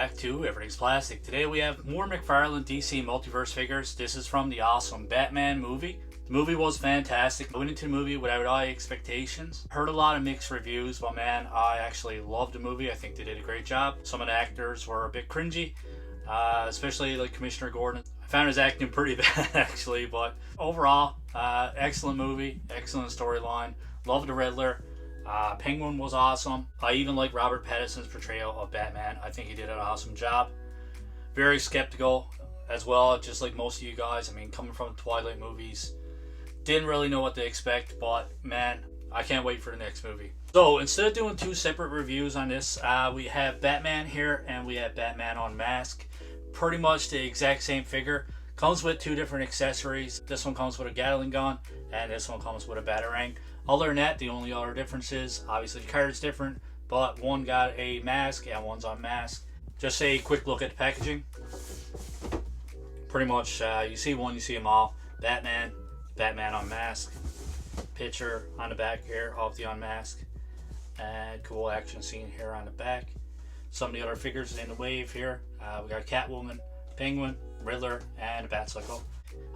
back to Everything's Plastic. Today we have more McFarlane DC Multiverse figures. This is from the awesome Batman movie. The movie was fantastic. I went into the movie without high expectations. Heard a lot of mixed reviews, but man, I actually loved the movie. I think they did a great job. Some of the actors were a bit cringy, especially like Commissioner Gordon. I found his acting pretty bad actually, but overall, excellent movie, excellent storyline. Loved the Riddler. Penguin was awesome. I even like Robert Pattinson's portrayal of Batman. I think he did an awesome job. Very skeptical as well, just like most of you guys. I mean, coming from the Twilight movies, didn't really know what to expect, but man, I can't wait for the next movie. So instead of doing two separate reviews on this, we have Batman here and we have Batman Unmasked. Pretty much the exact same figure. Comes with two different accessories. This one comes with a Gatling gun and this one comes with a batarang. Other than that, the only other difference is obviously the card's different, but one got a mask and one's unmasked. Just a quick look at the packaging. Pretty much, you see one, you see them all. Batman Unmasked. Picture on the back here of the Unmasked. And cool action scene here on the back. Some of the other figures in the wave here. We got Catwoman, Penguin, Riddler, and a Batcycle.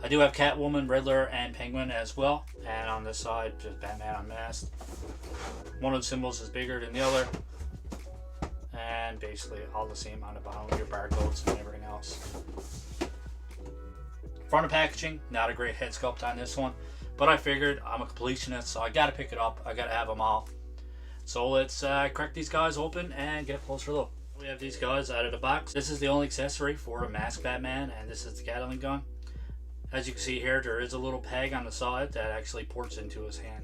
I do have Catwoman, Riddler, and Penguin as well. And on this side, just Batman Unmasked. One of the symbols is bigger than the other. And basically all the same on the bottom with your barcodes and everything else. Front of packaging, not a great head sculpt on this one. But I figured I'm a completionist, so I gotta pick it up. I gotta have them all. So let's crack these guys open and get a closer look. We have these guys out of the box. This is the only accessory for a masked Batman, and this is the Gatling gun. As you can see here, there is a little peg on the side that actually ports into his hand,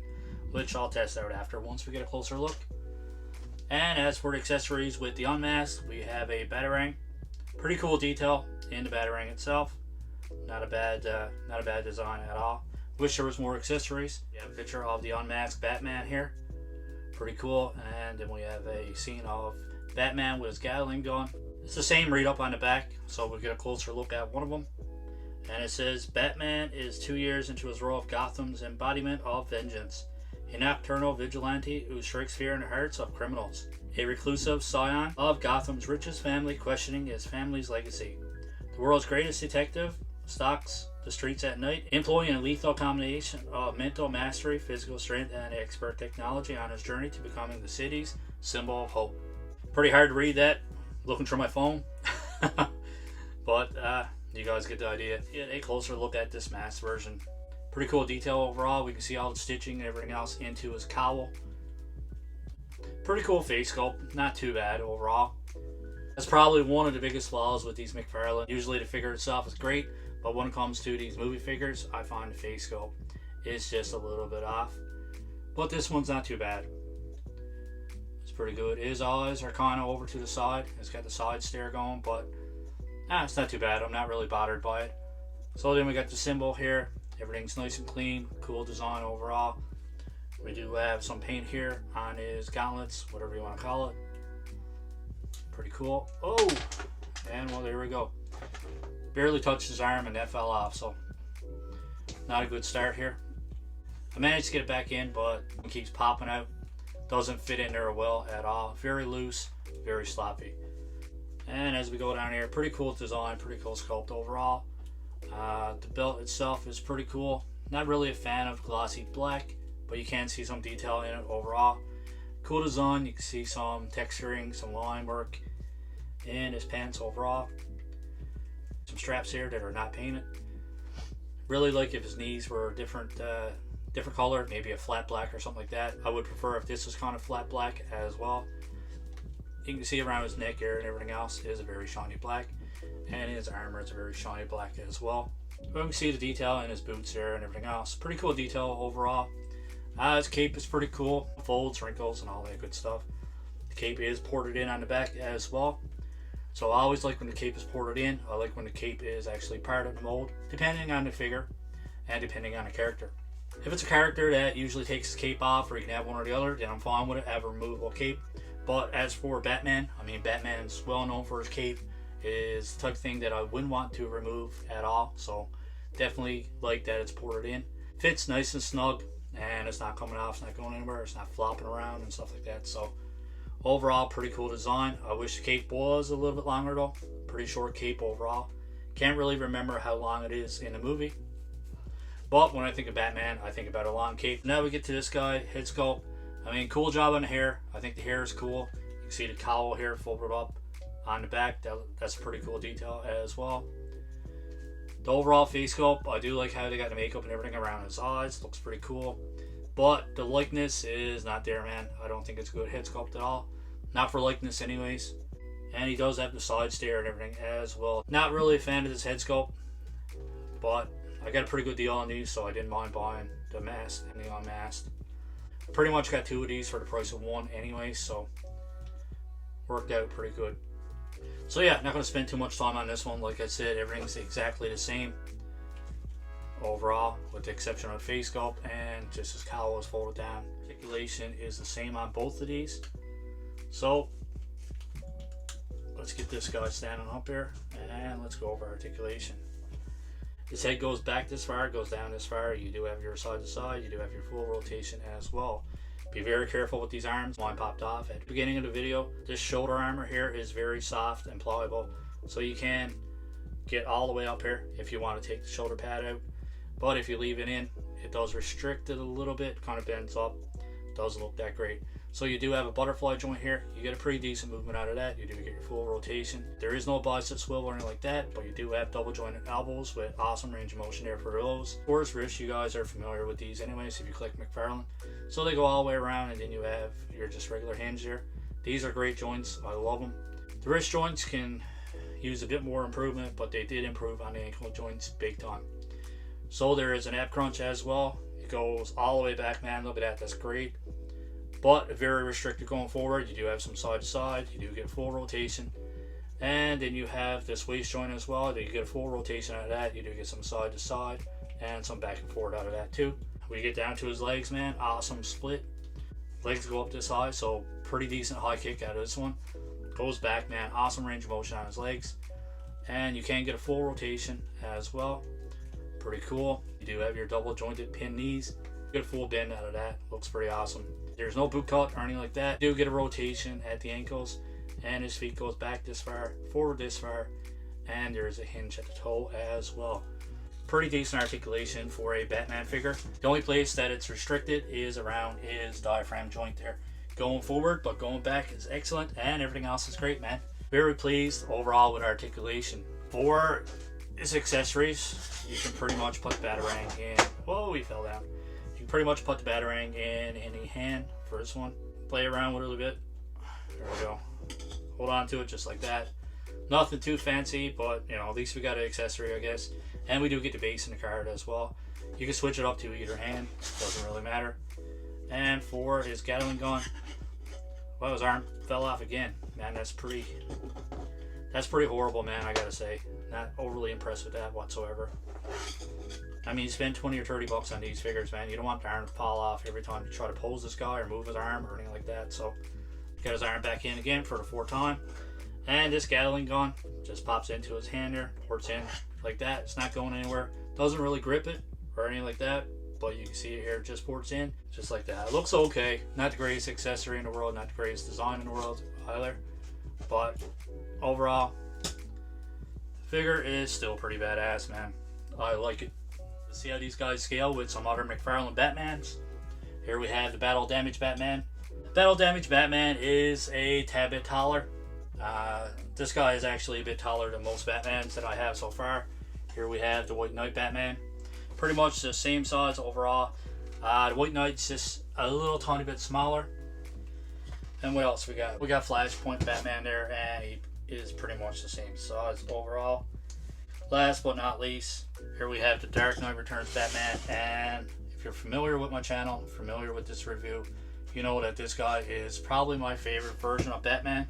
which I'll test out after once we get a closer look. And as for the accessories with the Unmasked, we have a batarang. Pretty cool detail in the batarang itself. Not a bad design at all. Wish there was more accessories. We have a picture of the unmasked Batman here. Pretty cool. And then we have a scene of Batman with his Gatling gun. It's the same read up on the back, so we'll get a closer look at one of them. And it says, Batman is 2 years into his role of Gotham's embodiment of vengeance. A nocturnal vigilante who strikes fear in the hearts of criminals. A reclusive scion of Gotham's richest family questioning his family's legacy. The world's greatest detective stalks the streets at night, employing a lethal combination of mental mastery, physical strength, and expert technology on his journey to becoming the city's symbol of hope. Pretty hard to read that, looking through my phone. But you guys get the idea. Get a closer look at this masked version. Pretty cool detail overall. We can see all the stitching and everything else into his cowl. Pretty cool face sculpt. Not too bad overall. That's probably one of the biggest flaws with these McFarlane. Usually the figure itself is great, but when it comes to these movie figures, I find the face sculpt is just a little bit off. But this one's not too bad. It's pretty good. His eyes are kind of over to the side. It's got the side stare going, but it's not too bad. I'm not really bothered by it. So then we got the symbol here. Everything's nice and clean. Cool design overall. We do have some paint here on his gauntlets, whatever you want to call it. Pretty cool. Oh! And well, there we go. Barely touched his arm and that fell off, so not a good start here. I managed to get it back in, but it keeps popping out. Doesn't fit in there well at all. Very loose, very sloppy. And as we go down here, pretty cool design, pretty cool sculpt overall. The belt itself is pretty cool. Not really a fan of glossy black, but you can see some detail in it overall. Cool design. You can see some texturing, some line work in his pants overall. Some straps here that are not painted. Really like if his knees were different color, maybe a flat black or something like that. I would prefer if this was kind of flat black as well. You can see around his neck here and everything else is a very shiny black. And his armor is a very shiny black as well. You can see the detail in his boots here and everything else. Pretty cool detail overall. His cape is pretty cool. Folds, wrinkles, and all that good stuff. The cape is ported in on the back as well. So I always like when the cape is ported in. I like when the cape is actually part of the mold, depending on the figure and depending on the character. If it's a character that usually takes his cape off, or you can have one or the other, then I'm fine with it. I have a removable cape. But as for Batman, I mean, Batman's well known for his cape. Is the type of thing that I wouldn't want to remove at all. So definitely like that it's ported in. Fits nice and snug, and it's not coming off, it's not going anywhere, it's not flopping around and stuff like that. So Overall, pretty cool design. I wish the cape was a little bit longer though. Pretty short cape overall. Can't really remember how long it is in the movie. But when I think of Batman, I think about a long cape. Now we get to this guy, head sculpt. I mean, cool job on the hair. I think the hair is cool. You can see the cowl here folded up on the back. That's a pretty cool detail as well. The overall face sculpt, I do like how they got the makeup and everything around his eyes. Looks pretty cool. But the likeness is not there, man. I don't think it's a good head sculpt at all. Not for likeness anyways. And he does have the side stare and everything as well. Not really a fan of this head sculpt. But I got a pretty good deal on these, so I didn't mind buying the masked and the unmasked. I pretty much got 2 of these for the price of 1 anyway, so worked out pretty good. So yeah, not going to spend too much time on this one. Like I said, everything's exactly the same overall, with the exception of face sculpt and just his cowl is folded down. Articulation is the same on both of these. So let's get this guy standing up here and let's go over articulation. His head goes back this far, goes down this far. You do have your side to side, you do have your full rotation as well. Be very careful with these arms. Mine popped off at the beginning of the video. This shoulder armor here is very soft and pliable, so you can get all the way up here if you want to take the shoulder pad out. But if you leave it in, it does restrict it a little bit, kind of bends up. Doesn't look that great. So you do have a butterfly joint here. You get a pretty decent movement out of that. You do get your full rotation. There is no bicep swivel or anything like that, but you do have double jointed elbows with awesome range of motion there for those. Of course, wrist, you guys are familiar with these anyways if you click McFarlane. So they go all the way around, and then you have your just regular hinge there. These are great joints. I love them. The wrist joints can use a bit more improvement, but they did improve on the ankle joints big time. So there is an ab crunch as well. It goes all the way back, man. Look at that. That's great. But very restricted going forward. You do have some side to side. You do get full rotation. And then you have this waist joint as well. You get a full rotation out of that. You do get some side to side and some back and forward out of that too. We get down to his legs, man. Awesome split. Legs go up this high, so pretty decent high kick out of this one. Goes back, man. Awesome range of motion on his legs. And you can get a full rotation as well. Pretty cool. You do have your double jointed pin knees. Get a full bend out of that. Looks pretty awesome. There's no boot cut or anything like that. You do get a rotation at the ankles, and his feet goes back this far, forward this far, and there's a hinge at the toe as well. Pretty decent articulation for a Batman figure. The only place that it's restricted is around his diaphragm joint there. Going forward, but going back is excellent, and everything else is great, man. Very pleased overall with articulation. For his accessories, you can pretty much put the Batarang in. Whoa, he fell down. You can pretty much put the Batarang in any hand for this one. Play around with it a little bit. There we go. Hold on to it just like that. Nothing too fancy, but you know, at least we got an accessory, I guess. And we do get the base in the card as well. You can switch it up to either hand. Doesn't really matter. And for his Gatling Gun, well, his arm fell off again. Man, that's pretty horrible, man, I gotta say. Not overly impressed with that whatsoever. I mean, you spend 20 or 30 bucks on these figures, man. You don't want the arm to fall off every time you try to pose this guy or move his arm or anything like that. So, got his arm back in again for the 4th time. And this Gatling Gun just pops into his hand there, ports in like that. It's not going anywhere. Doesn't really grip it or anything like that, but you can see it here, it just ports in just like that. It looks okay. Not the greatest accessory in the world, not the greatest design in the world either, but overall, the figure is still pretty badass, man. I like it. Let's see how these guys scale with some other McFarlane Batmans. Here we have the Battle Damage Batman. Battle Damage Batman is a tad bit taller. This guy is actually a bit taller than most Batmans that I have so far. Here we have the White Knight Batman. Pretty much the same size overall. The White Knight's just a little tiny bit smaller. And what else we got? We got Flashpoint Batman there, and he is pretty much the same size overall. Last but not least, here we have the Dark Knight Returns Batman. And if you're familiar with my channel, familiar with this review, you know that this guy is probably my favorite version of Batman.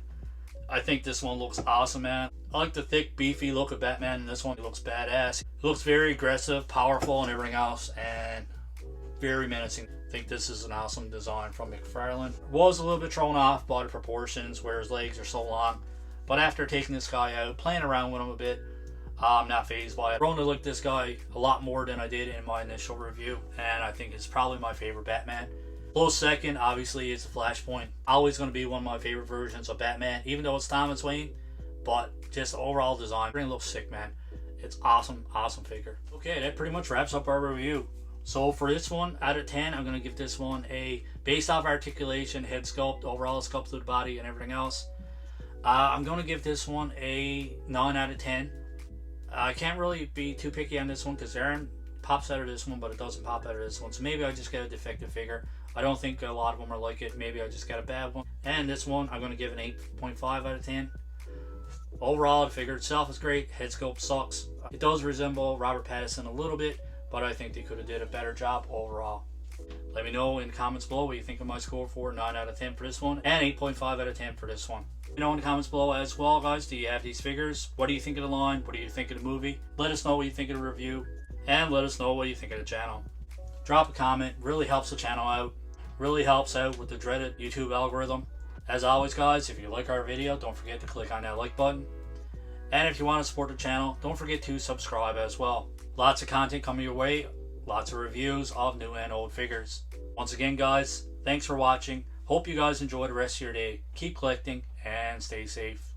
I think this one looks awesome, man. I like the thick, beefy look of Batman in this one. It looks badass. It looks very aggressive, powerful, and everything else, and very menacing. I think this is an awesome design from McFarlane. Was a little bit thrown off by the proportions where his legs are so long, but after taking this guy out, playing around with him a bit, I'm not fazed by it. I've grown to like this guy a lot more than I did in my initial review, and I think it's probably my favorite Batman. Close second, obviously, is the Flashpoint. Always going to be one of my favorite versions of Batman, even though it's Thomas Wayne. But just overall design, pretty looks sick, man. It's awesome, awesome figure. Okay, that pretty much wraps up our review. So for this one, out of 10, I'm going to give this one a, based off articulation, head sculpt, overall sculpt of the body, and everything else, I'm going to give this one a 9 out of 10. I can't really be too picky on this one because Aaron pops out of this one, but it doesn't pop out of this one. So maybe I just get a defective figure. I don't think a lot of them are like it. Maybe I just got a bad one. And this one, I'm going to give an 8.5 out of 10. Overall, the figure itself is great. Head sculpt sucks. It does resemble Robert Pattinson a little bit, but I think they could have did a better job overall. Let me know in the comments below what you think of my score for 9 out of 10 for this one and 8.5 out of 10 for this one. Let me know in the comments below as well, guys. Do you have these figures? What do you think of the line? What do you think of the movie? Let us know what you think of the review, and let us know what you think of the channel. Drop a comment. Really helps the channel out. Really helps out with the dreaded YouTube algorithm. As always, guys, if you like our video, don't forget to click on that like button. And if you want to support the channel, don't forget to subscribe as well. Lots of content coming your way. Lots of reviews of new and old figures. Once again, guys, thanks for watching. Hope you guys enjoy the rest of your day. Keep collecting and stay safe.